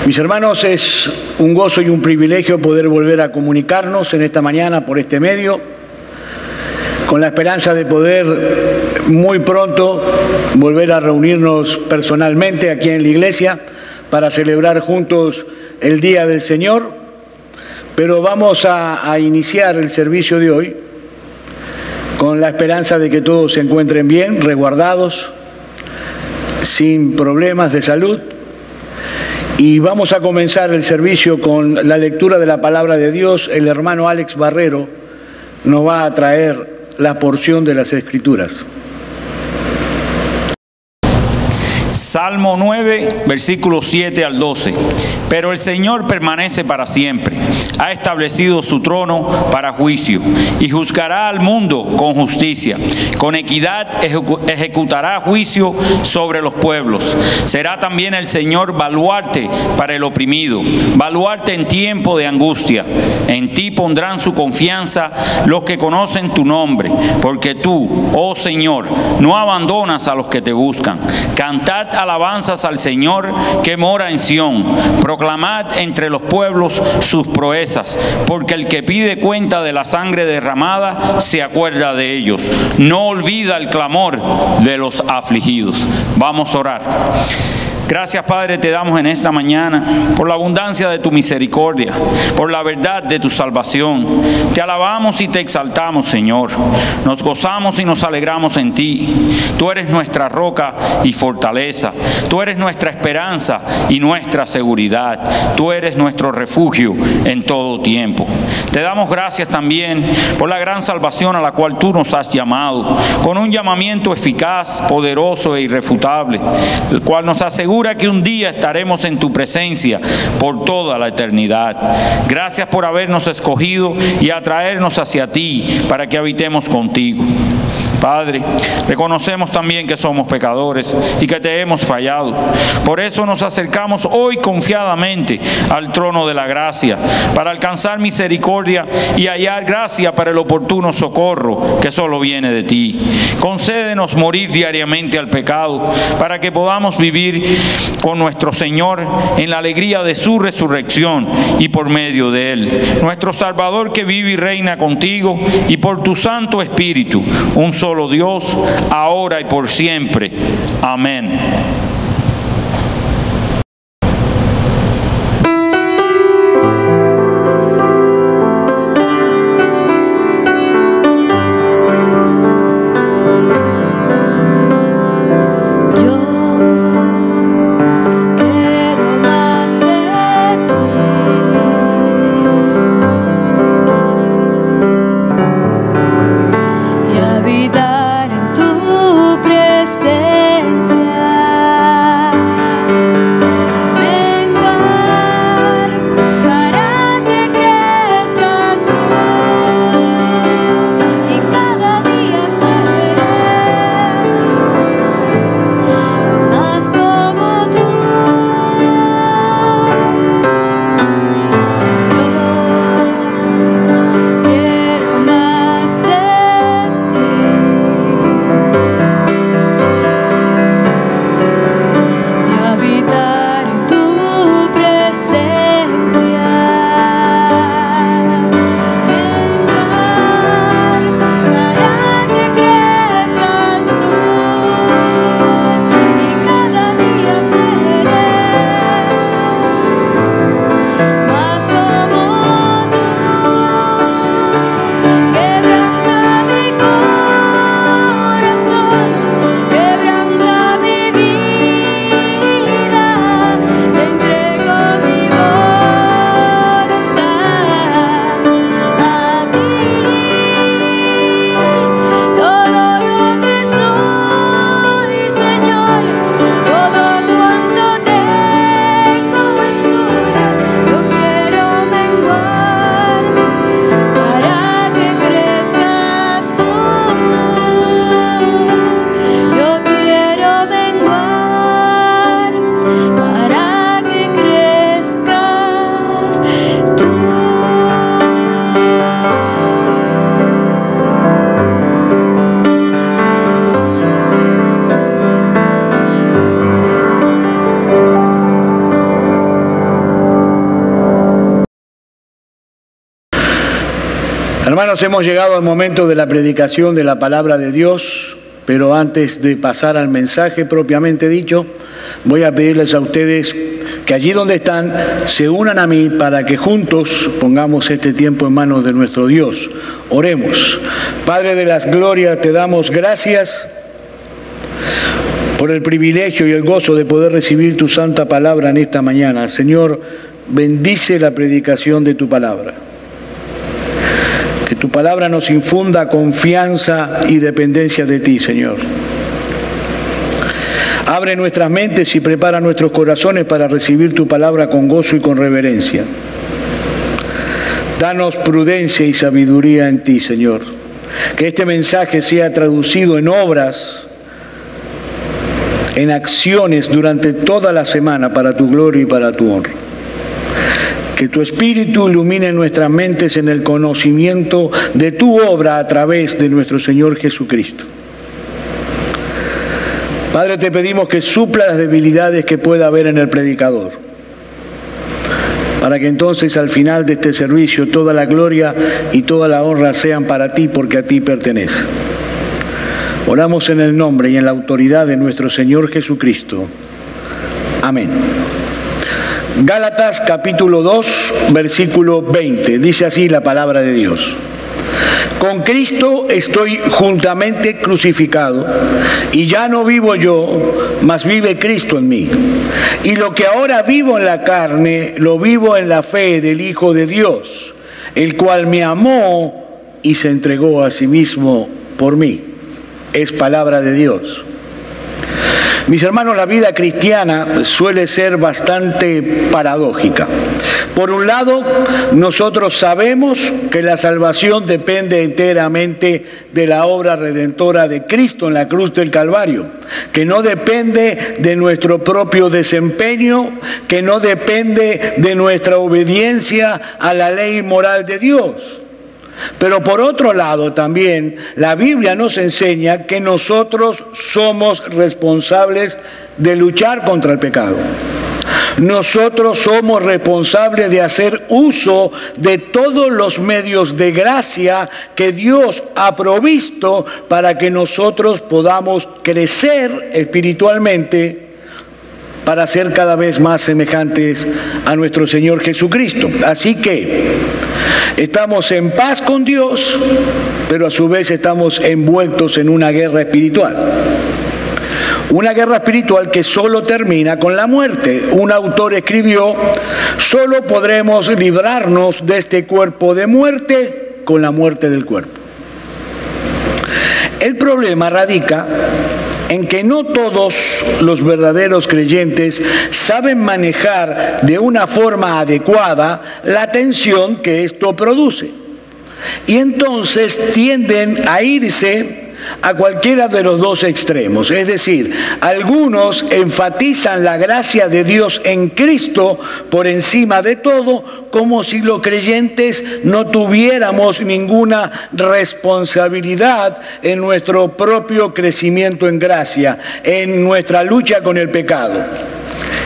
Mis hermanos, es un gozo y un privilegio poder volver a comunicarnos en esta mañana por este medio, con la esperanza de poder muy pronto volver a reunirnos personalmente aquí en la iglesia para celebrar juntos el Día del Señor. Pero vamos a iniciar el servicio de hoy con la esperanza de que todos se encuentren bien, resguardados, sin problemas de salud. Y vamos a comenzar el servicio con la lectura de la palabra de Dios. El hermano Alex Barrero nos va a traer la porción de las Escrituras. Salmo 9, versículos 7 al 12. Pero el Señor permanece para siempre. Ha establecido su trono para juicio y juzgará al mundo con justicia. Con equidad ejecutará juicio sobre los pueblos. Será también el Señor baluarte para el oprimido, baluarte en tiempo de angustia. En ti pondrán su confianza los que conocen tu nombre, porque tú, oh Señor, no abandonas a los que te buscan. Cantad alabanzas al Señor que mora en Sión. Proclamad entre los pueblos sus proezas, porque el que pide cuenta de la sangre derramada se acuerda de ellos. No olvida el clamor de los afligidos. Vamos a orar. Gracias, Padre, te damos en esta mañana por la abundancia de tu misericordia, por la verdad de tu salvación. Te alabamos y te exaltamos, Señor. Nos gozamos y nos alegramos en ti. Tú eres nuestra roca y fortaleza. Tú eres nuestra esperanza y nuestra seguridad. Tú eres nuestro refugio en todo tiempo. Te damos gracias también por la gran salvación a la cual tú nos has llamado, con un llamamiento eficaz, poderoso e irrefutable, el cual nos asegura que un día estaremos en tu presencia por toda la eternidad. Gracias por habernos escogido y atraernos hacia ti para que habitemos contigo. Padre, reconocemos también que somos pecadores y que te hemos fallado. Por eso nos acercamos hoy confiadamente al trono de la gracia, para alcanzar misericordia y hallar gracia para el oportuno socorro que solo viene de ti. Concédenos morir diariamente al pecado, para que podamos vivir con nuestro Señor en la alegría de su resurrección y por medio de Él, nuestro Salvador que vive y reina contigo, y por tu Santo Espíritu, un solo Dios, ahora y por siempre. Amén. Habitar en tu presencia. Hermanos, hemos llegado al momento de la predicación de la palabra de Dios, pero antes de pasar al mensaje propiamente dicho, voy a pedirles a ustedes que allí donde están se unan a mí para que juntos pongamos este tiempo en manos de nuestro Dios. Oremos. Padre de las glorias, te damos gracias por el privilegio y el gozo de poder recibir tu santa palabra en esta mañana. Señor, bendice la predicación de tu palabra. Que tu palabra nos infunda confianza y dependencia de ti, Señor. Abre nuestras mentes y prepara nuestros corazones para recibir tu palabra con gozo y con reverencia. Danos prudencia y sabiduría en ti, Señor. Que este mensaje sea traducido en obras, en acciones durante toda la semana para tu gloria y para tu honra. Que tu Espíritu ilumine nuestras mentes en el conocimiento de tu obra a través de nuestro Señor Jesucristo. Padre, te pedimos que supla las debilidades que pueda haber en el predicador, para que entonces al final de este servicio toda la gloria y toda la honra sean para ti, porque a ti pertenece. Oramos en el nombre y en la autoridad de nuestro Señor Jesucristo. Amén. Gálatas capítulo 2, versículo 20. Dice así la palabra de Dios. Con Cristo estoy juntamente crucificado, y ya no vivo yo, mas vive Cristo en mí. Y lo que ahora vivo en la carne, lo vivo en la fe del Hijo de Dios, el cual me amó y se entregó a sí mismo por mí. Es palabra de Dios. Mis hermanos, la vida cristiana suele ser bastante paradójica. Por un lado, nosotros sabemos que la salvación depende enteramente de la obra redentora de Cristo en la cruz del Calvario, que no depende de nuestro propio desempeño, que no depende de nuestra obediencia a la ley moral de Dios. Pero por otro lado también la Biblia nos enseña que nosotros somos responsables de luchar contra el pecado. Nosotros somos responsables de hacer uso de todos los medios de gracia que Dios ha provisto para que nosotros podamos crecer espiritualmente, para ser cada vez más semejantes a nuestro Señor Jesucristo. Así que estamos en paz con Dios, pero a su vez estamos envueltos en una guerra espiritual. Una guerra espiritual que solo termina con la muerte. Un autor escribió: solo podremos librarnos de este cuerpo de muerte con la muerte del cuerpo. El problema radica en que no todos los verdaderos creyentes saben manejar de una forma adecuada la tensión que esto produce. Y entonces tienden a irse a cualquiera de los dos extremos. Es decir, algunos enfatizan la gracia de Dios en Cristo por encima de todo, como si los creyentes no tuviéramos ninguna responsabilidad en nuestro propio crecimiento en gracia, en nuestra lucha con el pecado.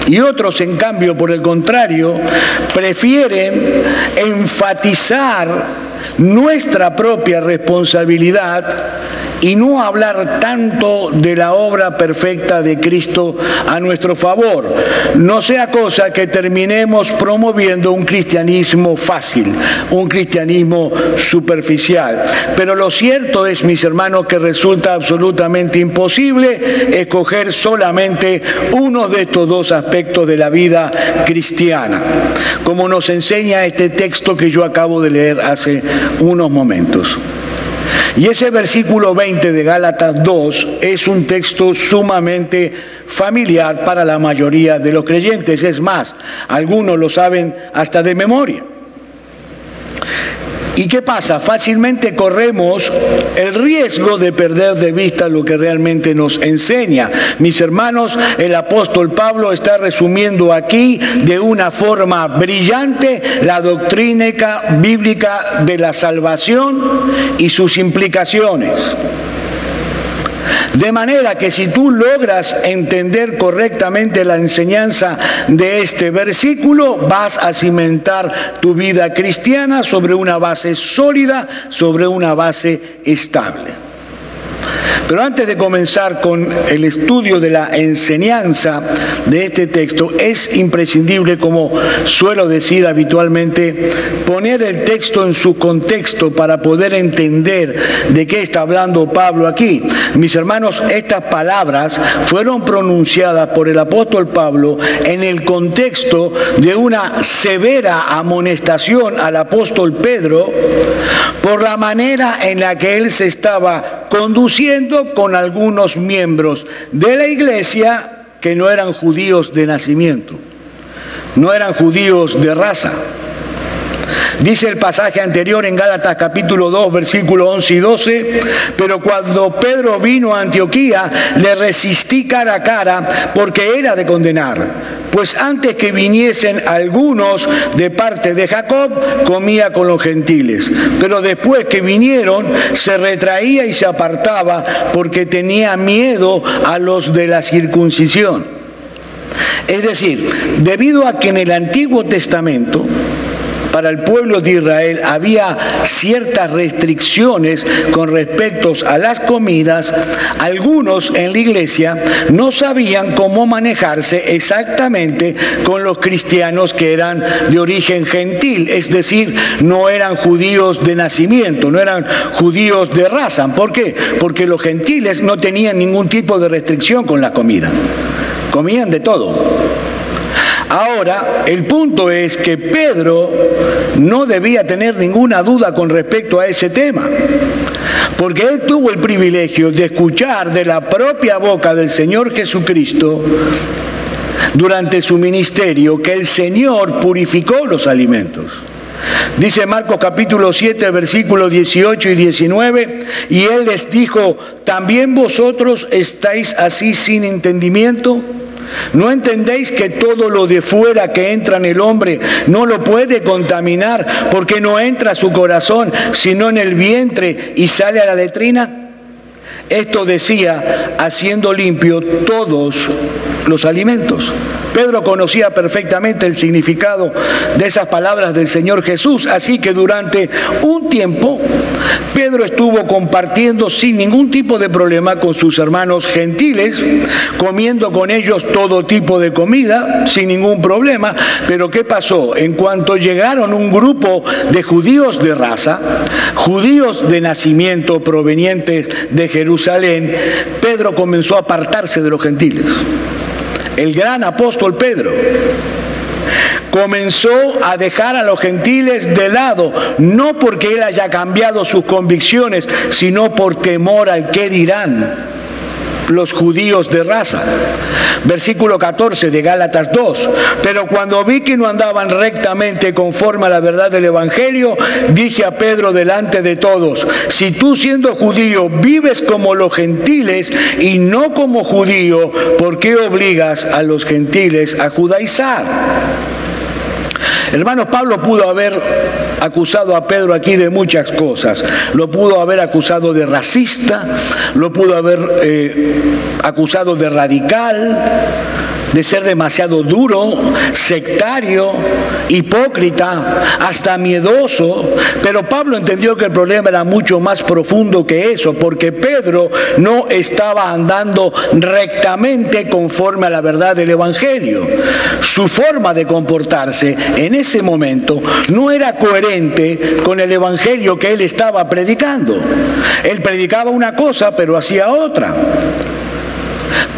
Y otros, en cambio, por el contrario, prefieren enfatizar nuestra propia responsabilidad y no hablar tanto de la obra perfecta de Cristo a nuestro favor. No sea cosa que terminemos promoviendo un cristianismo fácil, un cristianismo superficial. Pero lo cierto es, mis hermanos, que resulta absolutamente imposible escoger solamente uno de estos dos aspectos de la vida cristiana, como nos enseña este texto que yo acabo de leer hace unos momentos. Y ese versículo 20 de Gálatas 2 es un texto sumamente familiar para la mayoría de los creyentes. Es más, algunos lo saben hasta de memoria. ¿Y qué pasa? Fácilmente corremos el riesgo de perder de vista lo que realmente nos enseña. Mis hermanos, el apóstol Pablo está resumiendo aquí de una forma brillante la doctrina bíblica de la salvación y sus implicaciones. De manera que si tú logras entender correctamente la enseñanza de este versículo, vas a cimentar tu vida cristiana sobre una base sólida, sobre una base estable. Pero antes de comenzar con el estudio de la enseñanza de este texto, es imprescindible, como suelo decir habitualmente, poner el texto en su contexto para poder entender de qué está hablando Pablo aquí. Mis hermanos, estas palabras fueron pronunciadas por el apóstol Pablo en el contexto de una severa amonestación al apóstol Pedro por la manera en la que él se estaba conduciendo con algunos miembros de la iglesia que no eran judíos de nacimiento, no eran judíos de raza. Dice el pasaje anterior en Gálatas capítulo 2, versículos 11 y 12, pero cuando Pedro vino a Antioquía, le resistí cara a cara porque era de condenar. Pues antes que viniesen algunos de parte de Jacob, comía con los gentiles. Pero después que vinieron, se retraía y se apartaba porque tenía miedo a los de la circuncisión. Es decir, debido a que en el Antiguo Testamento, para el pueblo de Israel había ciertas restricciones con respecto a las comidas, algunos en la iglesia no sabían cómo manejarse exactamente con los cristianos que eran de origen gentil, es decir, no eran judíos de nacimiento, no eran judíos de raza. ¿Por qué? Porque los gentiles no tenían ningún tipo de restricción con la comida, comían de todo. Ahora, el punto es que Pedro no debía tener ninguna duda con respecto a ese tema, porque él tuvo el privilegio de escuchar de la propia boca del Señor Jesucristo durante su ministerio que el Señor purificó los alimentos. Dice Marcos capítulo 7, versículos 18 y 19, y él les dijo: ¿también vosotros estáis así sin entendimiento? ¿No entendéis que todo lo de fuera que entra en el hombre no lo puede contaminar, porque no entra a su corazón, sino en el vientre y sale a la letrina? Esto decía haciendo limpio todos los alimentos. Pedro conocía perfectamente el significado de esas palabras del Señor Jesús, así que durante un tiempo Pedro estuvo compartiendo sin ningún tipo de problema con sus hermanos gentiles, comiendo con ellos todo tipo de comida sin ningún problema. Pero ¿qué pasó? En cuanto llegaron un grupo de judíos de raza, judíos de nacimiento provenientes de Jerusalén, Pedro comenzó a apartarse de los gentiles. El gran apóstol Pedro comenzó a dejar a los gentiles de lado, no porque él haya cambiado sus convicciones, sino por temor al qué dirán los judíos de raza. Versículo 14 de Gálatas 2. Pero cuando vi que no andaban rectamente conforme a la verdad del Evangelio, dije a Pedro delante de todos: si tú, siendo judío, vives como los gentiles y no como judío, ¿por qué obligas a los gentiles a judaizar? Hermanos, Pablo pudo haber acusado a Pedro aquí de muchas cosas. Lo pudo haber acusado de racista, lo pudo haber acusado de radical, de ser demasiado duro, sectario, hipócrita, hasta miedoso. Pero Pablo entendió que el problema era mucho más profundo que eso, porque Pedro no estaba andando rectamente conforme a la verdad del Evangelio. Su forma de comportarse en ese momento no era coherente con el Evangelio que él estaba predicando. Él predicaba una cosa, pero hacía otra.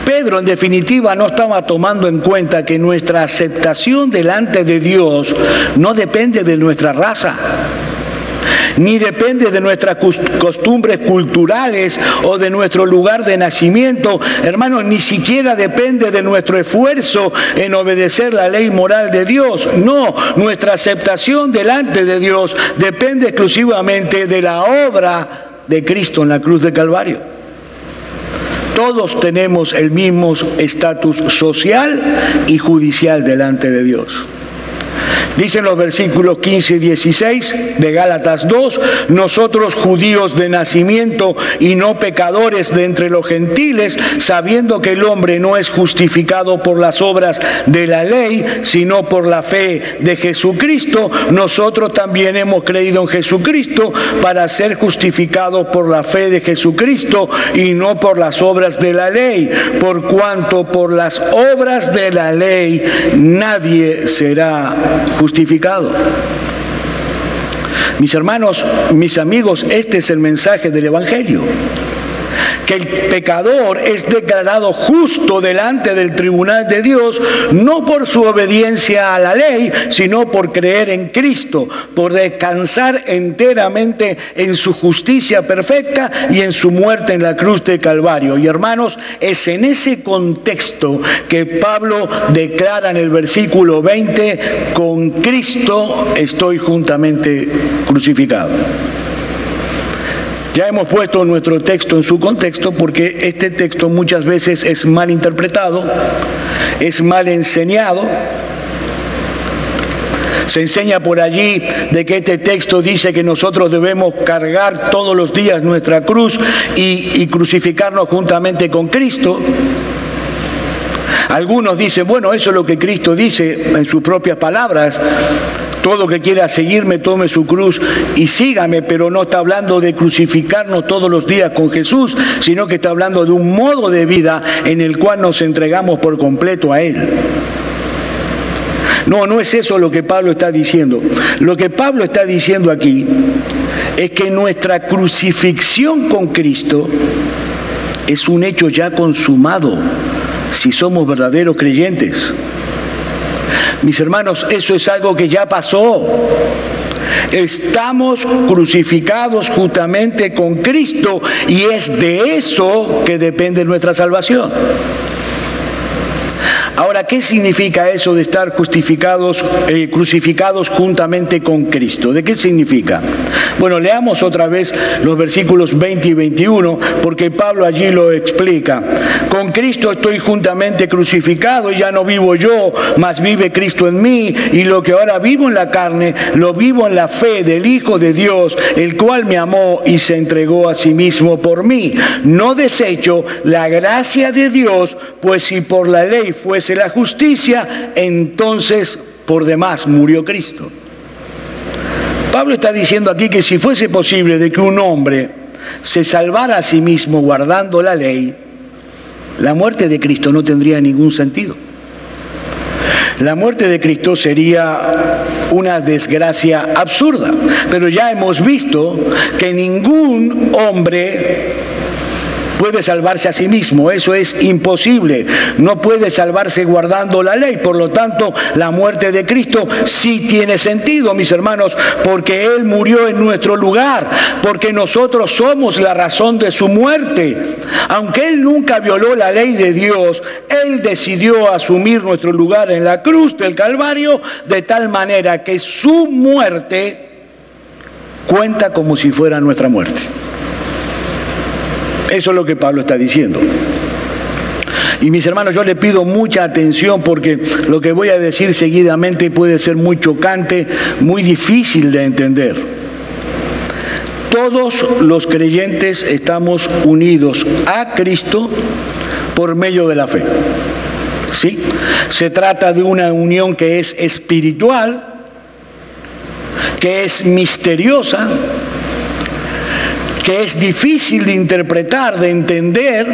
Pedro, en definitiva, no estaba tomando en cuenta que nuestra aceptación delante de Dios no depende de nuestra raza, ni depende de nuestras costumbres culturales o de nuestro lugar de nacimiento. Hermanos, ni siquiera depende de nuestro esfuerzo en obedecer la ley moral de Dios. No, nuestra aceptación delante de Dios depende exclusivamente de la obra de Cristo en la cruz del Calvario. Todos tenemos el mismo estatus social y judicial delante de Dios. Dicen los versículos 15 y 16 de Gálatas 2, nosotros judíos de nacimiento y no pecadores de entre los gentiles, sabiendo que el hombre no es justificado por las obras de la ley, sino por la fe de Jesucristo, nosotros también hemos creído en Jesucristo para ser justificados por la fe de Jesucristo y no por las obras de la ley, por cuanto por las obras de la ley nadie será justificado. Mis hermanos, mis amigos, este es el mensaje del Evangelio. Que el pecador es declarado justo delante del tribunal de Dios, no por su obediencia a la ley, sino por creer en Cristo, por descansar enteramente en su justicia perfecta y en su muerte en la cruz de Calvario. Y hermanos, es en ese contexto que Pablo declara en el versículo 20, con Cristo estoy juntamente crucificado. Ya hemos puesto nuestro texto en su contexto porque este texto muchas veces es mal interpretado, es mal enseñado. Se enseña por allí de que este texto dice que nosotros debemos cargar todos los días nuestra cruz y crucificarnos juntamente con Cristo. Algunos dicen, bueno, eso es lo que Cristo dice en sus propias palabras. Todo que quiera seguirme, tome su cruz y sígame, pero no está hablando de crucificarnos todos los días con Jesús, sino que está hablando de un modo de vida en el cual nos entregamos por completo a Él. No, no es eso lo que Pablo está diciendo. Lo que Pablo está diciendo aquí es que nuestra crucifixión con Cristo es un hecho ya consumado, si somos verdaderos creyentes. Mis hermanos, eso es algo que ya pasó. Estamos crucificados justamente con Cristo y es de eso que depende nuestra salvación. Ahora, ¿qué significa eso de estar crucificados juntamente con Cristo? ¿De qué significa? Bueno, leamos otra vez los versículos 20 y 21, porque Pablo allí lo explica. Con Cristo estoy juntamente crucificado, y ya no vivo yo, mas vive Cristo en mí, y lo que ahora vivo en la carne, lo vivo en la fe del Hijo de Dios, el cual me amó y se entregó a sí mismo por mí. No desecho la gracia de Dios, pues si por la ley fuese la justicia, entonces por demás murió Cristo. Pablo está diciendo aquí que si fuese posible de que un hombre se salvara a sí mismo guardando la ley, la muerte de Cristo no tendría ningún sentido. La muerte de Cristo sería una desgracia absurda, pero ya hemos visto que ningún hombre puede salvarse a sí mismo, eso es imposible. No puede salvarse guardando la ley. Por lo tanto, la muerte de Cristo sí tiene sentido, mis hermanos, porque Él murió en nuestro lugar, porque nosotros somos la razón de su muerte. Aunque Él nunca violó la ley de Dios, Él decidió asumir nuestro lugar en la cruz del Calvario, de tal manera que su muerte cuenta como si fuera nuestra muerte. Eso es lo que Pablo está diciendo. Y mis hermanos, yo les pido mucha atención porque lo que voy a decir seguidamente puede ser muy chocante, muy difícil de entender. Todos los creyentes estamos unidos a Cristo por medio de la fe. ¿Sí? Se trata de una unión que es espiritual, que es misteriosa, que es difícil de interpretar, de entender,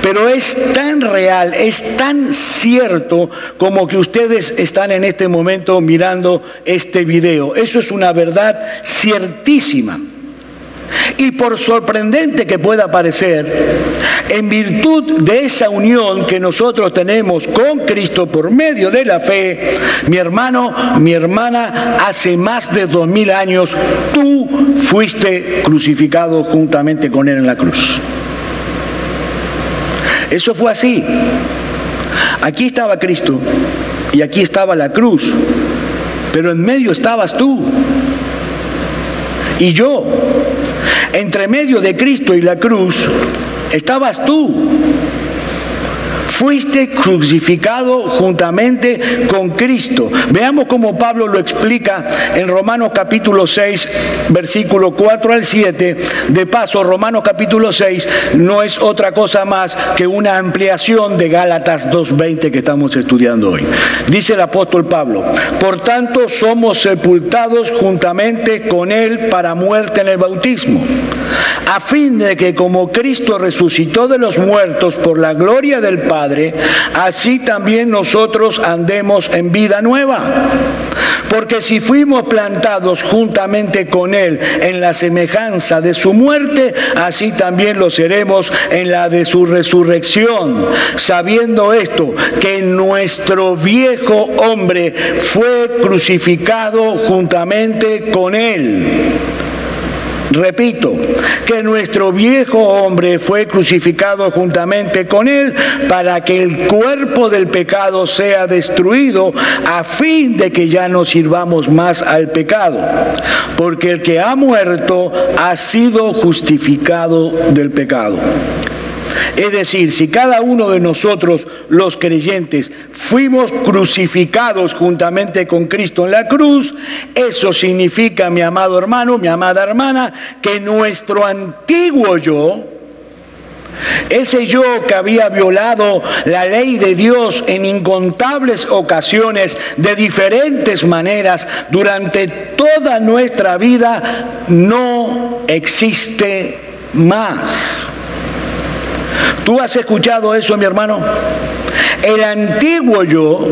pero es tan real, es tan cierto como que ustedes están en este momento mirando este video. Eso es una verdad ciertísima. Y por sorprendente que pueda parecer, en virtud de esa unión que nosotros tenemos con Cristo por medio de la fe, mi hermano, mi hermana, hace más de 2000 años tú fuiste crucificado juntamente con Él en la cruz. Eso fue así. Aquí estaba Cristo y aquí estaba la cruz, pero en medio estabas tú y yo. Entre medio de Cristo y la cruz estabas tú. fuiste crucificado juntamente con Cristo. Veamos cómo Pablo lo explica en Romanos capítulo 6, versículo 4 al 7. De paso, Romanos capítulo 6 no es otra cosa más que una ampliación de Gálatas 2:20 que estamos estudiando hoy. Dice el apóstol Pablo: por tanto somos sepultados juntamente con él para muerte en el bautismo, a fin de que como Cristo resucitó de los muertos por la gloria del Padre, así también nosotros andemos en vida nueva. Porque si fuimos plantados juntamente con él en la semejanza de su muerte, así también lo seremos en la de su resurrección, sabiendo esto, que nuestro viejo hombre fue crucificado juntamente con él. Repito, que nuestro viejo hombre fue crucificado juntamente con él para que el cuerpo del pecado sea destruido, a fin de que ya no sirvamos más al pecado. Porque el que ha muerto ha sido justificado del pecado. Es decir, si cada uno de nosotros, los creyentes, fuimos crucificados juntamente con Cristo en la cruz, eso significa, mi amado hermano, mi amada hermana, que nuestro antiguo yo, ese yo que había violado la ley de Dios en incontables ocasiones, de diferentes maneras, durante toda nuestra vida, no existe más. ¿Tú has escuchado eso, mi hermano? El antiguo yo,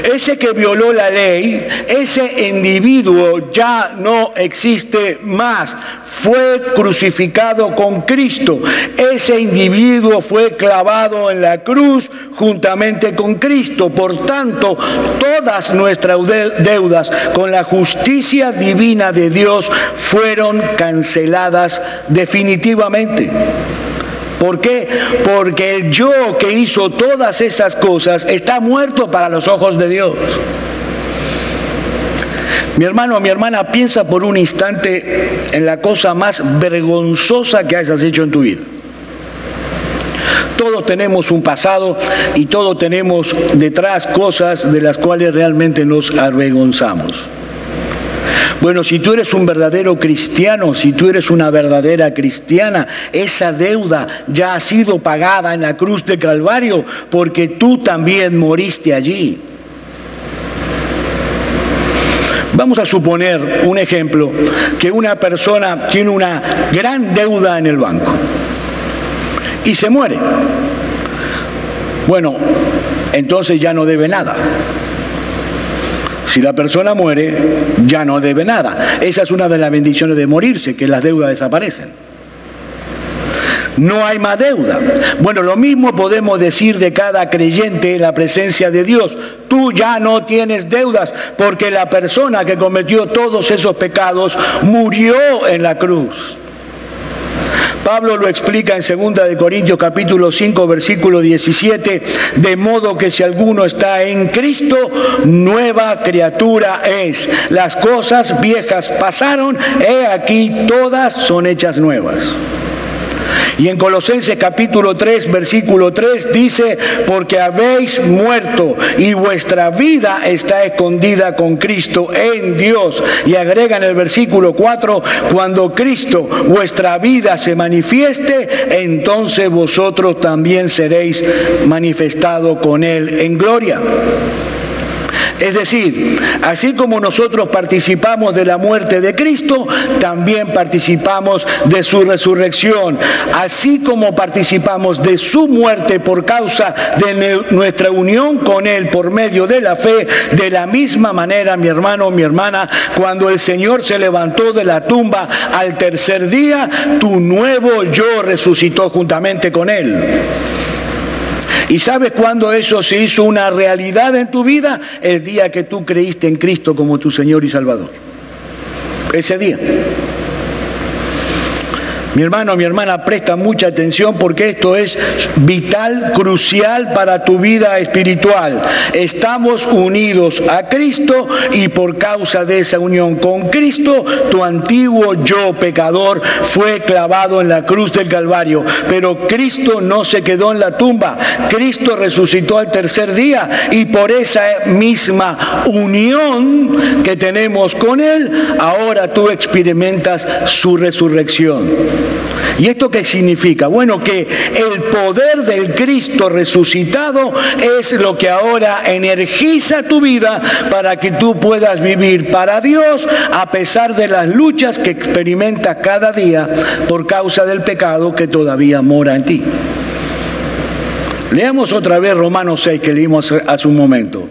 ese que violó la ley, ese individuo ya no existe más. Fue crucificado con Cristo. Ese individuo fue clavado en la cruz juntamente con Cristo. Por tanto, todas nuestras deudas con la justicia divina de Dios fueron canceladas definitivamente. ¿Por qué? Porque el yo que hizo todas esas cosas está muerto para los ojos de Dios. Mi hermano, mi hermana, piensa por un instante en la cosa más vergonzosa que hayas hecho en tu vida. Todos tenemos un pasado y todos tenemos detrás cosas de las cuales realmente nos avergonzamos. Bueno, si tú eres un verdadero cristiano, si tú eres una verdadera cristiana, esa deuda ya ha sido pagada en la cruz de Calvario, porque tú también moriste allí. Vamos a suponer un ejemplo, que una persona tiene una gran deuda en el banco y se muere. Bueno, entonces ya no debe nada. Si la persona muere, ya no debe nada. Esa es una de las bendiciones de morirse, que las deudas desaparecen. No hay más deuda. Bueno, lo mismo podemos decir de cada creyente en la presencia de Dios. Tú ya no tienes deudas, porque la persona que cometió todos esos pecados murió en la cruz. Pablo lo explica en 2 de Corintios capítulo 5, versículo 17, de modo que si alguno está en Cristo, nueva criatura es. Las cosas viejas pasaron, he aquí todas son hechas nuevas. Y en Colosenses capítulo 3, versículo 3 dice, porque habéis muerto y vuestra vida está escondida con Cristo en Dios. Y agrega en el versículo 4, cuando Cristo, vuestra vida, se manifieste, entonces vosotros también seréis manifestados con Él en gloria. Es decir, así como nosotros participamos de la muerte de Cristo, también participamos de su resurrección. Así como participamos de su muerte por causa de nuestra unión con Él por medio de la fe, de la misma manera, mi hermano, mi hermana, cuando el Señor se levantó de la tumba al tercer día, tu nuevo yo resucitó juntamente con Él. ¿Y sabes cuándo eso se hizo una realidad en tu vida? El día que tú creíste en Cristo como tu Señor y Salvador. Ese día. Mi hermano, mi hermana, presta mucha atención porque esto es vital, crucial para tu vida espiritual. Estamos unidos a Cristo y por causa de esa unión con Cristo, tu antiguo yo pecador fue clavado en la cruz del Calvario. Pero Cristo no se quedó en la tumba. Cristo resucitó al tercer día y por esa misma unión que tenemos con Él, ahora tú experimentas su resurrección. ¿Y esto qué significa? Bueno, que el poder del Cristo resucitado es lo que ahora energiza tu vida para que tú puedas vivir para Dios a pesar de las luchas que experimentas cada día por causa del pecado que todavía mora en ti. Leamos otra vez Romanos 6 que leímos hace un momento.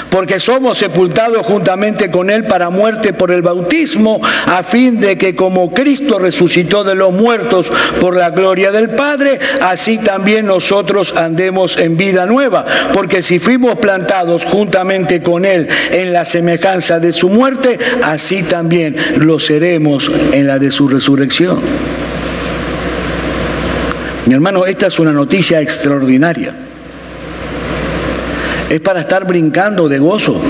Porque somos sepultados juntamente con Él para muerte por el bautismo, a fin de que como Cristo resucitó de los muertos por la gloria del Padre, así también nosotros andemos en vida nueva. Porque si fuimos plantados juntamente con Él en la semejanza de su muerte, así también lo seremos en la de su resurrección. Mi hermano, esta es una noticia extraordinaria. Es para estar brincando de gozo.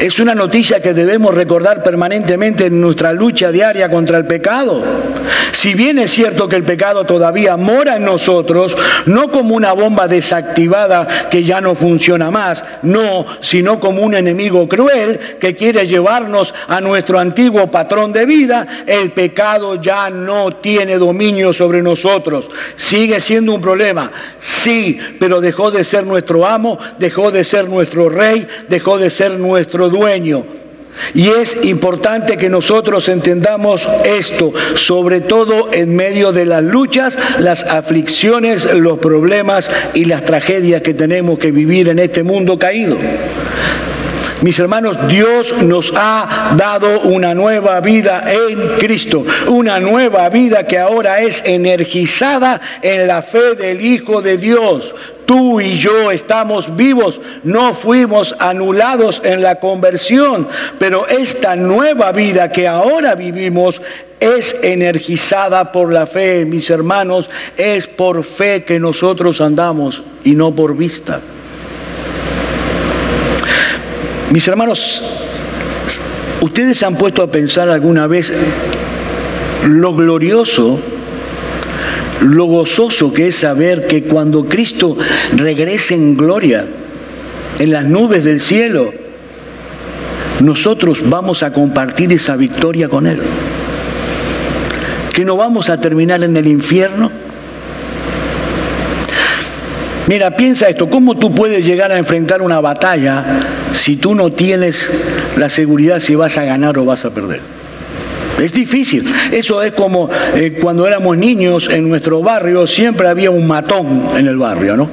Es una noticia que debemos recordar permanentemente en nuestra lucha diaria contra el pecado. Si bien es cierto que el pecado todavía mora en nosotros, no como una bomba desactivada que ya no funciona más, no, sino como un enemigo cruel que quiere llevarnos a nuestro antiguo patrón de vida, el pecado ya no tiene dominio sobre nosotros. Sigue siendo un problema, sí, pero dejó de ser nuestro amo, dejó de ser nuestro rey, dejó de ser nuestro dueño. Y es importante que nosotros entendamos esto, sobre todo en medio de las luchas, las aflicciones, los problemas y las tragedias que tenemos que vivir en este mundo caído. Mis hermanos, Dios nos ha dado una nueva vida en Cristo, una nueva vida que ahora es energizada en la fe del Hijo de Dios. Tú y yo estamos vivos, no fuimos anulados en la conversión, pero esta nueva vida que ahora vivimos es energizada por la fe, mis hermanos, es por fe que nosotros andamos y no por vista. Mis hermanos, ¿ustedes se han puesto a pensar alguna vez lo glorioso, lo gozoso que es saber que cuando Cristo regrese en gloria, en las nubes del cielo, nosotros vamos a compartir esa victoria con Él? ¿Que no vamos a terminar en el infierno? Mira, piensa esto, ¿cómo tú puedes llegar a enfrentar una batalla si tú no tienes la seguridad si vas a ganar o vas a perder? Es difícil. Eso es como cuando éramos niños en nuestro barrio, siempre había un matón en el barrio, ¿no?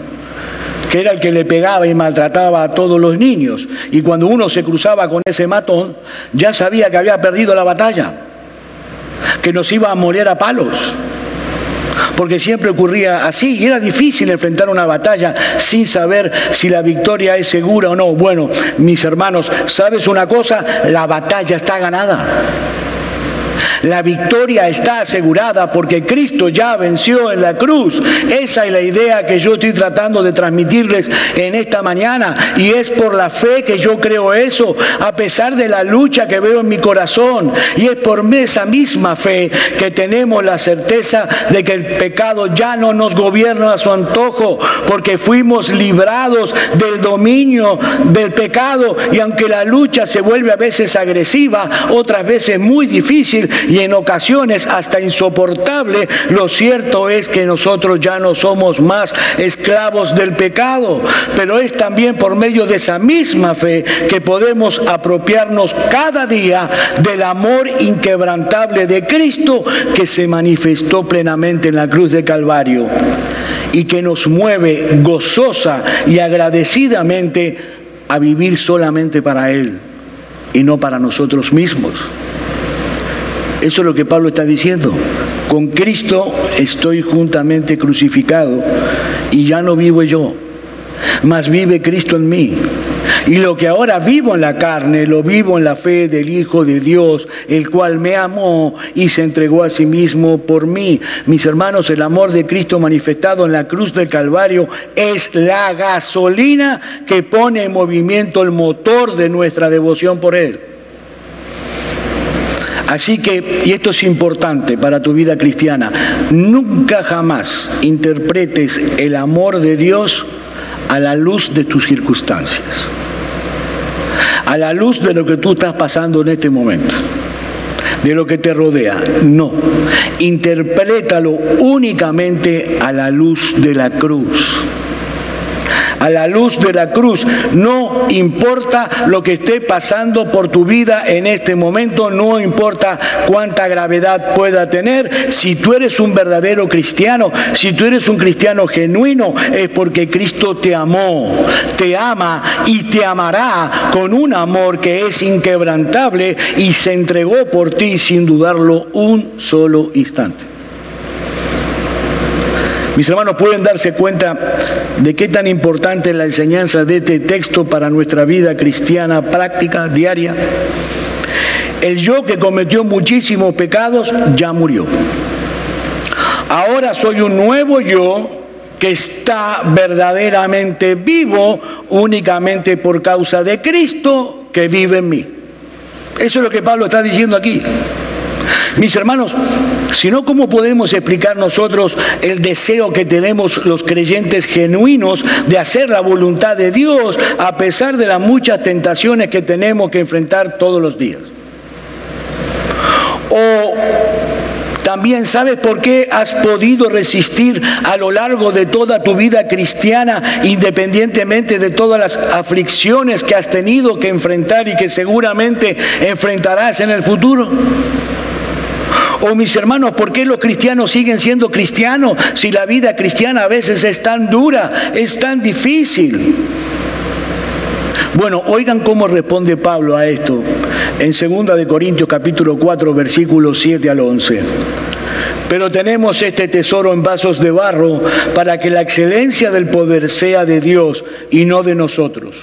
Que era el que le pegaba y maltrataba a todos los niños. Y cuando uno se cruzaba con ese matón, ya sabía que había perdido la batalla, que nos iba a morir a palos. Porque siempre ocurría así, y era difícil enfrentar una batalla sin saber si la victoria es segura o no. Bueno, mis hermanos, ¿sabes una cosa? La batalla está ganada. La victoria está asegurada porque Cristo ya venció en la cruz. Esa es la idea que yo estoy tratando de transmitirles en esta mañana. Y es por la fe que yo creo eso, a pesar de la lucha que veo en mi corazón. Y es por esa misma fe que tenemos la certeza de que el pecado ya no nos gobierna a su antojo, porque fuimos librados del dominio del pecado. Y aunque la lucha se vuelve a veces agresiva, otras veces muy difícil, y en ocasiones hasta insoportable, lo cierto es que nosotros ya no somos más esclavos del pecado, pero es también por medio de esa misma fe que podemos apropiarnos cada día del amor inquebrantable de Cristo que se manifestó plenamente en la cruz de Calvario y que nos mueve gozosa y agradecidamente a vivir solamente para Él y no para nosotros mismos. Eso es lo que Pablo está diciendo. Con Cristo estoy juntamente crucificado y ya no vivo yo, mas vive Cristo en mí. Y lo que ahora vivo en la carne, lo vivo en la fe del Hijo de Dios, el cual me amó y se entregó a sí mismo por mí. Mis hermanos, el amor de Cristo manifestado en la cruz del Calvario es la gasolina que pone en movimiento el motor de nuestra devoción por Él. Así que, y esto es importante para tu vida cristiana, nunca jamás interpretes el amor de Dios a la luz de tus circunstancias, a la luz de lo que tú estás pasando en este momento, de lo que te rodea. No, interprétalo únicamente a la luz de la cruz. A la luz de la cruz. No importa lo que esté pasando por tu vida en este momento, no importa cuánta gravedad pueda tener. Si tú eres un verdadero cristiano, si tú eres un cristiano genuino, es porque Cristo te amó, te ama y te amará con un amor que es inquebrantable y se entregó por ti sin dudarlo un solo instante. Mis hermanos, pueden darse cuenta de qué tan importante es la enseñanza de este texto para nuestra vida cristiana práctica, diaria. El yo que cometió muchísimos pecados ya murió. Ahora soy un nuevo yo que está verdaderamente vivo únicamente por causa de Cristo que vive en mí. Eso es lo que Pablo está diciendo aquí. Mis hermanos, si no, ¿cómo podemos explicar nosotros el deseo que tenemos los creyentes genuinos de hacer la voluntad de Dios a pesar de las muchas tentaciones que tenemos que enfrentar todos los días? O también, ¿sabes por qué has podido resistir a lo largo de toda tu vida cristiana, independientemente de todas las aflicciones que has tenido que enfrentar y que seguramente enfrentarás en el futuro? O mis hermanos, ¿por qué los cristianos siguen siendo cristianos si la vida cristiana a veces es tan dura, es tan difícil? Bueno, oigan cómo responde Pablo a esto en 2 Corintios capítulo 4, versículos 7 al 11. Pero tenemos este tesoro en vasos de barro para que la excelencia del poder sea de Dios y no de nosotros.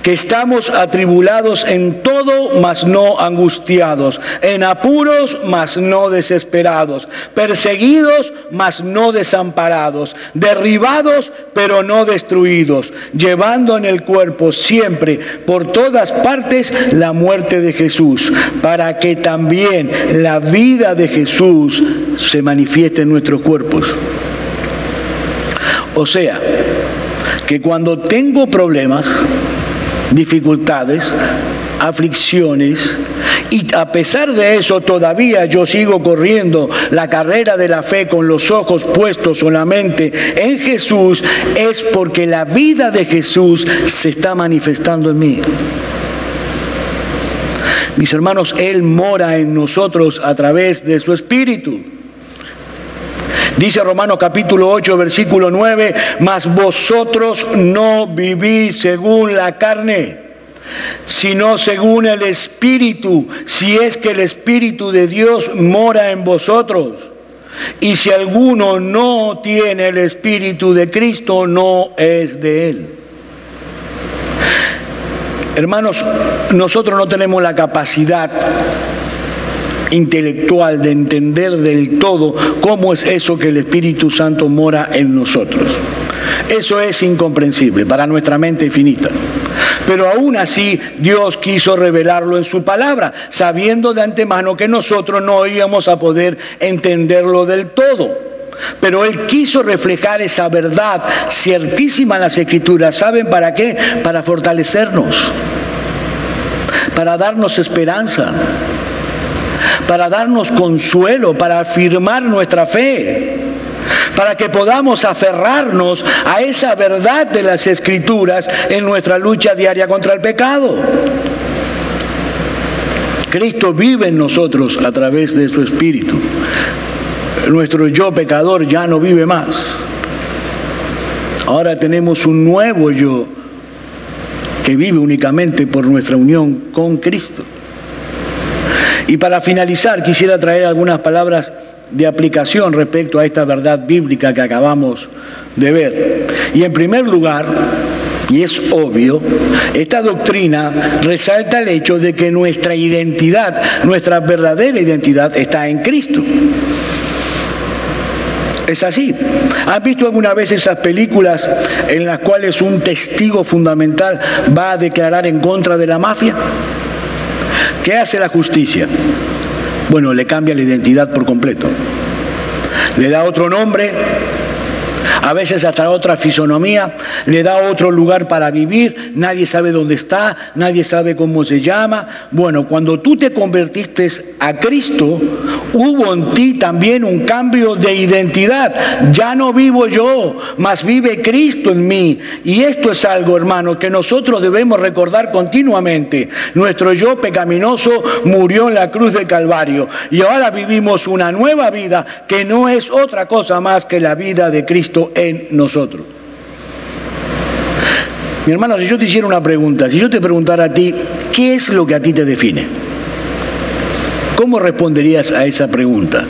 Que estamos atribulados en todo, mas no angustiados, en apuros, mas no desesperados, perseguidos, mas no desamparados, derribados, pero no destruidos, llevando en el cuerpo siempre, por todas partes, la muerte de Jesús, para que también la vida de Jesús se manifieste en nuestros cuerpos. O sea, que cuando tengo problemas, dificultades, aflicciones, y a pesar de eso todavía yo sigo corriendo la carrera de la fe con los ojos puestos solamente en Jesús, es porque la vida de Jesús se está manifestando en mí. Mis hermanos, Él mora en nosotros a través de su Espíritu. Dice Romanos capítulo 8, versículo 9, mas vosotros no vivís según la carne, sino según el Espíritu, si es que el Espíritu de Dios mora en vosotros. Y si alguno no tiene el Espíritu de Cristo, no es de Él. Hermanos, nosotros no tenemos la capacidad intelectual de entender del todo cómo es eso que el Espíritu Santo mora en nosotros. Eso es incomprensible para nuestra mente finita. Pero aún así Dios quiso revelarlo en su palabra, sabiendo de antemano que nosotros no íbamos a poder entenderlo del todo. Pero Él quiso reflejar esa verdad ciertísima en las Escrituras. ¿Saben para qué? Para fortalecernos, para darnos esperanza, para darnos consuelo, para afirmar nuestra fe, para que podamos aferrarnos a esa verdad de las Escrituras en nuestra lucha diaria contra el pecado. Cristo vive en nosotros a través de su Espíritu. Nuestro yo pecador ya no vive más. Ahora tenemos un nuevo yo que vive únicamente por nuestra unión con Cristo. Y para finalizar, quisiera traer algunas palabras de aplicación respecto a esta verdad bíblica que acabamos de ver. Y en primer lugar, Y es obvio, esta doctrina resalta el hecho de que nuestra identidad, nuestra verdadera identidad está en Cristo. Es así. ¿Han visto alguna vez esas películas en las cuales un testigo fundamental va a declarar en contra de la mafia? ¿Qué hace la justicia? Bueno, le cambia la identidad por completo. Le da otro nombre, a veces hasta otra fisonomía, le da otro lugar para vivir, nadie sabe dónde está, nadie sabe cómo se llama. Bueno, cuando tú te convertiste a Cristo, hubo en ti también un cambio de identidad. Ya no vivo yo, mas vive Cristo en mí. Y esto es algo, hermano, que nosotros debemos recordar continuamente. Nuestro yo pecaminoso murió en la cruz del Calvario y ahora vivimos una nueva vida que no es otra cosa más que la vida de Cristo en nosotros. Mi hermano, si yo te hiciera una pregunta, si yo te preguntara a ti, ¿qué es lo que a ti te define? ¿Cómo responderías a esa pregunta?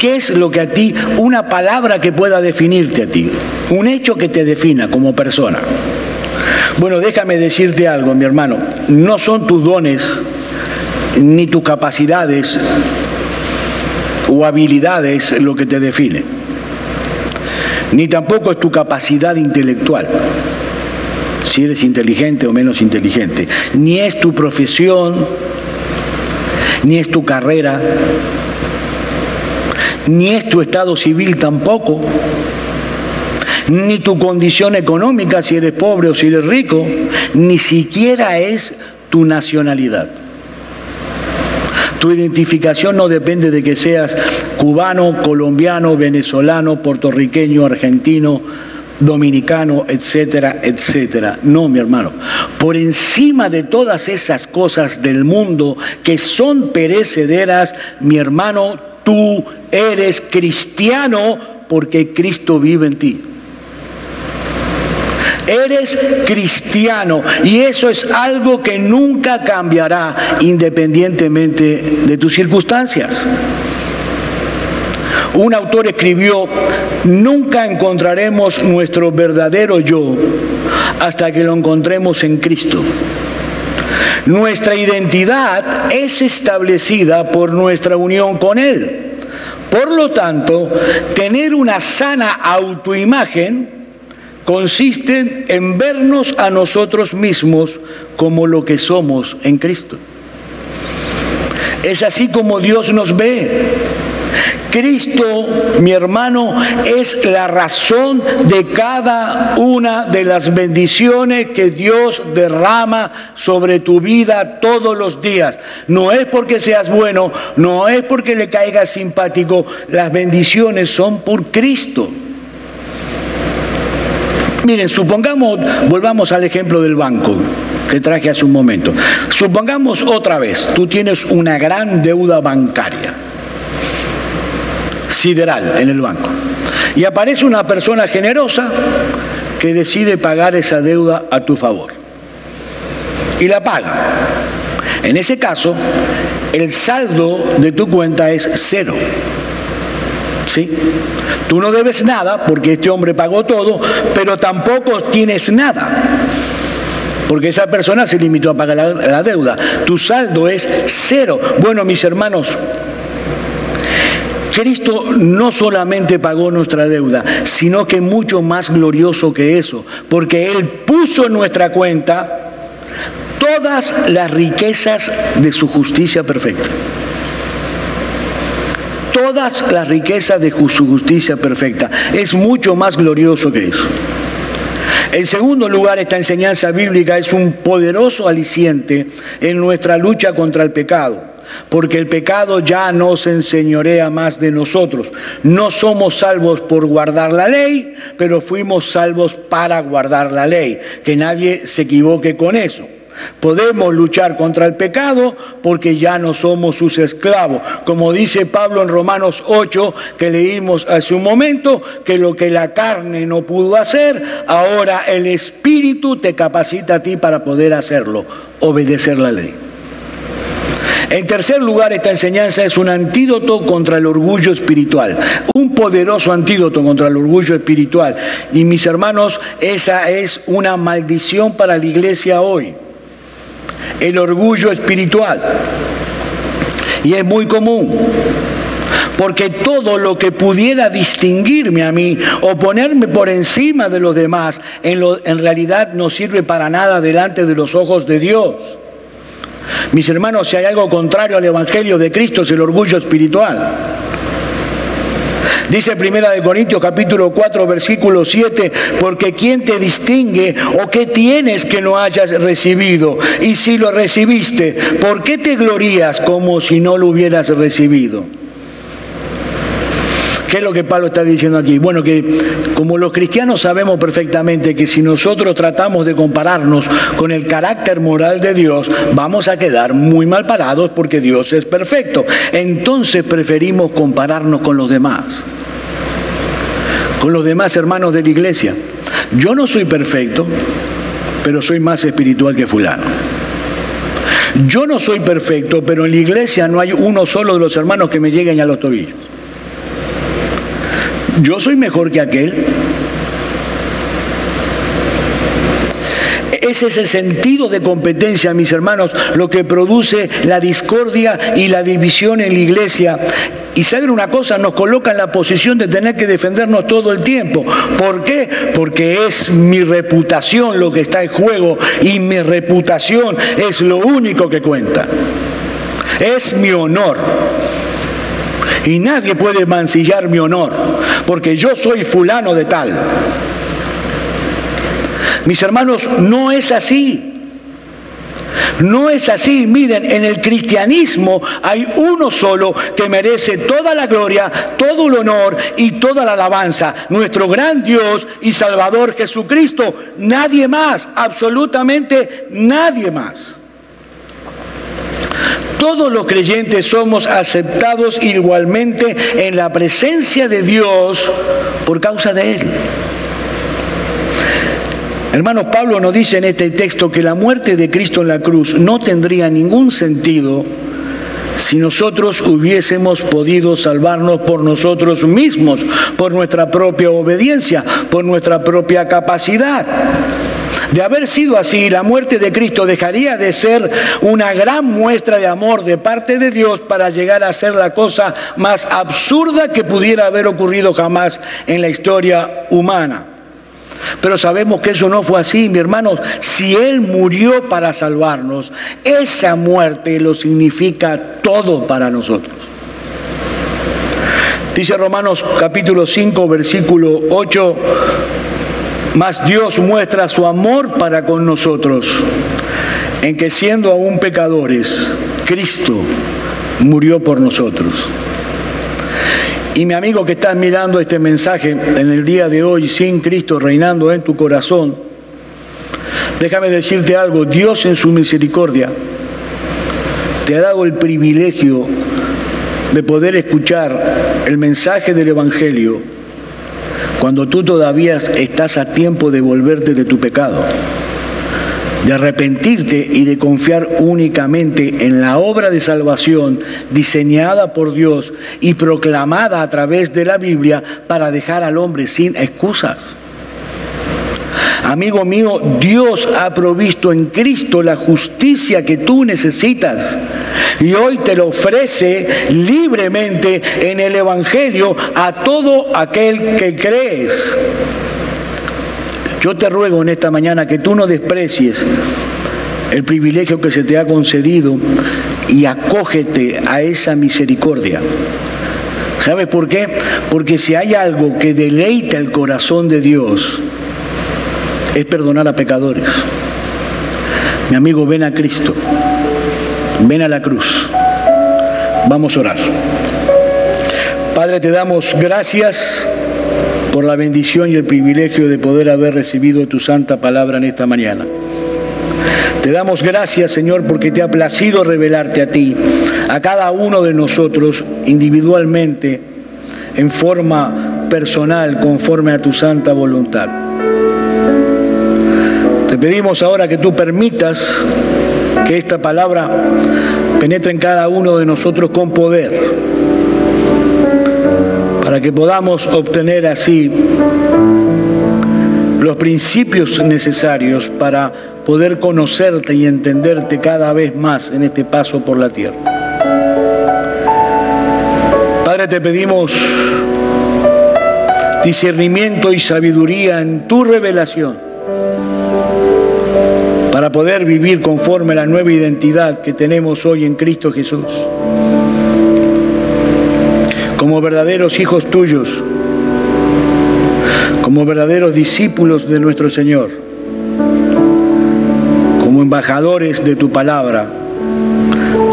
¿Qué es lo que a ti, una palabra que pueda definirte a ti, un hecho que te defina como persona? Bueno, déjame decirte algo, mi hermano, no son tus dones ni tus capacidades o habilidades lo que te define, ni tampoco es tu capacidad intelectual, si eres inteligente o menos inteligente, ni es tu profesión, ni es tu carrera, ni es tu estado civil tampoco, ni tu condición económica, si eres pobre o si eres rico, ni siquiera es tu nacionalidad. Tu identificación no depende de que seas cubano, colombiano, venezolano, puertorriqueño, argentino, dominicano, etcétera, etcétera. No, mi hermano. Por encima de todas esas cosas del mundo que son perecederas, mi hermano, tú eres cristiano porque Cristo vive en ti. Eres cristiano y eso es algo que nunca cambiará independientemente de tus circunstancias. Un autor escribió: nunca encontraremos nuestro verdadero yo hasta que lo encontremos en Cristo. Nuestra identidad es establecida por nuestra unión con Él. Por lo tanto, tener una sana autoimagen consiste en vernos a nosotros mismos como lo que somos en Cristo. Es así como Dios nos ve. Cristo, mi hermano, es la razón de cada una de las bendiciones que Dios derrama sobre tu vida todos los días. No es porque seas bueno, no es porque le caigas simpático, las bendiciones son por Cristo. Miren, supongamos, volvamos al ejemplo del banco que traje hace un momento. Supongamos otra vez, tú tienes una gran deuda bancaria, sideral, en el banco. Y aparece una persona generosa que decide pagar esa deuda a tu favor. Y la paga. En ese caso, el saldo de tu cuenta es 0. ¿Sí? Tú no debes nada porque este hombre pagó todo, pero tampoco tienes nada porque esa persona se limitó a pagar la deuda. Tu saldo es 0. Bueno, mis hermanos, Cristo no solamente pagó nuestra deuda, sino que mucho más glorioso que eso, porque Él puso en nuestra cuenta todas las riquezas de su justicia perfecta. Todas las riquezas de su justicia perfecta. Es mucho más glorioso que eso. En segundo lugar, esta enseñanza bíblica es un poderoso aliciente en nuestra lucha contra el pecado, porque el pecado ya no se enseñorea más de nosotros. No somos salvos por guardar la ley, pero fuimos salvos para guardar la ley. Que nadie se equivoque con eso. Podemos luchar contra el pecado porque ya no somos sus esclavos. Como dice Pablo en Romanos 8, que leímos hace un momento, que lo que la carne no pudo hacer, ahora el Espíritu te capacita a ti para poder hacerlo, obedecer la ley. En tercer lugar, esta enseñanza es un antídoto contra el orgullo espiritual, un poderoso antídoto contra el orgullo espiritual. Y mis hermanos, esa es una maldición para la iglesia hoy, el orgullo espiritual. Y es muy común, porque todo lo que pudiera distinguirme a mí o ponerme por encima de los demás, en realidad no sirve para nada delante de los ojos de Dios. Mis hermanos, si hay algo contrario al Evangelio de Cristo, es el orgullo espiritual. Dice 1 Corintios capítulo 4, versículo 7, porque ¿quién te distingue o qué tienes que no hayas recibido? Y si lo recibiste, ¿por qué te glorías como si no lo hubieras recibido? ¿Qué es lo que Pablo está diciendo aquí? Bueno, que como los cristianos sabemos perfectamente que si nosotros tratamos de compararnos con el carácter moral de Dios, vamos a quedar muy mal parados porque Dios es perfecto. Entonces preferimos compararnos con los demás hermanos de la iglesia. Yo no soy perfecto, pero soy más espiritual que fulano. Yo no soy perfecto, pero en la iglesia no hay uno solo de los hermanos que me lleguen a los tobillos. Yo soy mejor que aquel. Ese es el sentido de competencia, mis hermanos, lo que produce la discordia y la división en la iglesia. Y saben una cosa, nos coloca en la posición de tener que defendernos todo el tiempo. ¿Por qué? Porque es mi reputación lo que está en juego, y mi reputación es lo único que cuenta. Es mi honor. Y nadie puede mancillar mi honor, porque yo soy fulano de tal. Mis hermanos, no es así. No es así. Miren, en el cristianismo hay uno solo que merece toda la gloria, todo el honor y toda la alabanza. Nuestro gran Dios y Salvador Jesucristo. Nadie más, absolutamente nadie más. Todos los creyentes somos aceptados igualmente en la presencia de Dios por causa de Él. Hermanos, Pablo nos dice en este texto que la muerte de Cristo en la cruz no tendría ningún sentido si nosotros hubiésemos podido salvarnos por nosotros mismos, por nuestra propia obediencia, por nuestra propia capacidad. De haber sido así, la muerte de Cristo dejaría de ser una gran muestra de amor de parte de Dios para llegar a ser la cosa más absurda que pudiera haber ocurrido jamás en la historia humana. Pero sabemos que eso no fue así, mi hermanos. Si Él murió para salvarnos, esa muerte lo significa todo para nosotros. Dice Romanos capítulo 5, versículo 8, mas Dios muestra su amor para con nosotros, en que siendo aún pecadores, Cristo murió por nosotros. Y mi amigo que estás mirando este mensaje en el día de hoy, sin Cristo reinando en tu corazón, déjame decirte algo. Dios en su misericordia te ha dado el privilegio de poder escuchar el mensaje del Evangelio cuando tú todavía estás a tiempo de volverte de tu pecado, de arrepentirte y de confiar únicamente en la obra de salvación diseñada por Dios y proclamada a través de la Biblia para dejar al hombre sin excusas. Amigo mío, Dios ha provisto en Cristo la justicia que tú necesitas y hoy te lo ofrece libremente en el Evangelio a todo aquel que crees. Yo te ruego en esta mañana que tú no desprecies el privilegio que se te ha concedido y acógete a esa misericordia. ¿Sabes por qué? Porque si hay algo que deleita el corazón de Dios, es perdonar a pecadores. Mi amigo, ven a Cristo, ven a la cruz. Vamos a orar. Padre, te damos gracias por la bendición y el privilegio de poder haber recibido tu santa palabra en esta mañana. Te damos gracias, Señor, porque te ha placido revelarte a ti, a cada uno de nosotros individualmente, en forma personal, conforme a tu santa voluntad. Te pedimos ahora que tú permitas que esta palabra penetra en cada uno de nosotros con poder, para que podamos obtener así los principios necesarios para poder conocerte y entenderte cada vez más en este paso por la tierra. Padre, te pedimos discernimiento y sabiduría en tu revelación para poder vivir conforme a la nueva identidad que tenemos hoy en Cristo Jesús. Como verdaderos hijos tuyos, como verdaderos discípulos de nuestro Señor, como embajadores de tu palabra,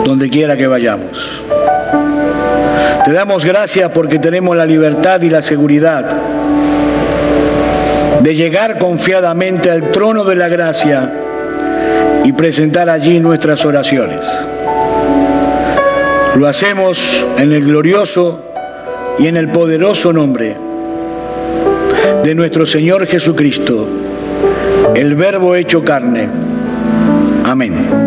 donde quiera que vayamos. Te damos gracias porque tenemos la libertad y la seguridad de llegar confiadamente al trono de la gracia y presentar allí nuestras oraciones. Lo hacemos en el glorioso y en el poderoso nombre de nuestro Señor Jesucristo, el Verbo hecho carne. Amén.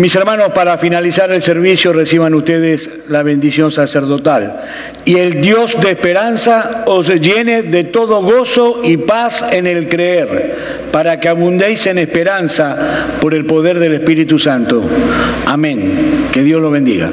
Mis hermanos, para finalizar el servicio, reciban ustedes la bendición sacerdotal. Y el Dios de esperanza os llene de todo gozo y paz en el creer, para que abundéis en esperanza por el poder del Espíritu Santo. Amén. Que Dios lo bendiga.